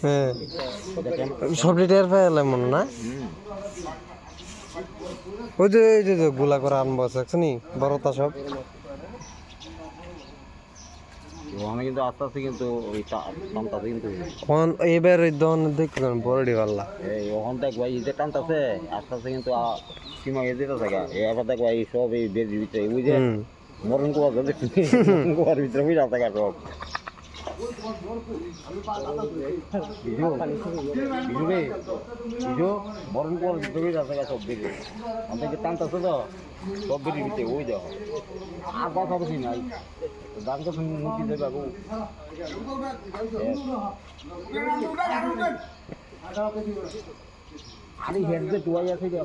হ্যাঁ সবটি টের পাইলে মনে না ওই যে গুলা করে আনবো দেখছনি বড়তা সব কিন্তু আস্তে আস্তে কিন্তু ওই টানতাছে কিন্তু এবার দন দেখবেন বড়ডি পাল্লা ওখান দেখ ভাই যে টানতাছে আস্তে আস্তে কিন্তু সীমা গিয়ে দিতে থাকে এবার দেখ ভাই সব এই বেদির ভিতরে ওই যে মরণ কুয়া কুয়ার ভিতরে বুঝা থাকে সব মরণ কুয়ার ভিতরে বুঝা থাকে সব বেরিয়ে আমাদের টানতাছে তো সব বেরিয়ে ভিতরে ওই যাও আর কথা বলছি নাই দাম তো মুক্তি দেবে বাবু আরে হেড যে টুয়াই আছে যে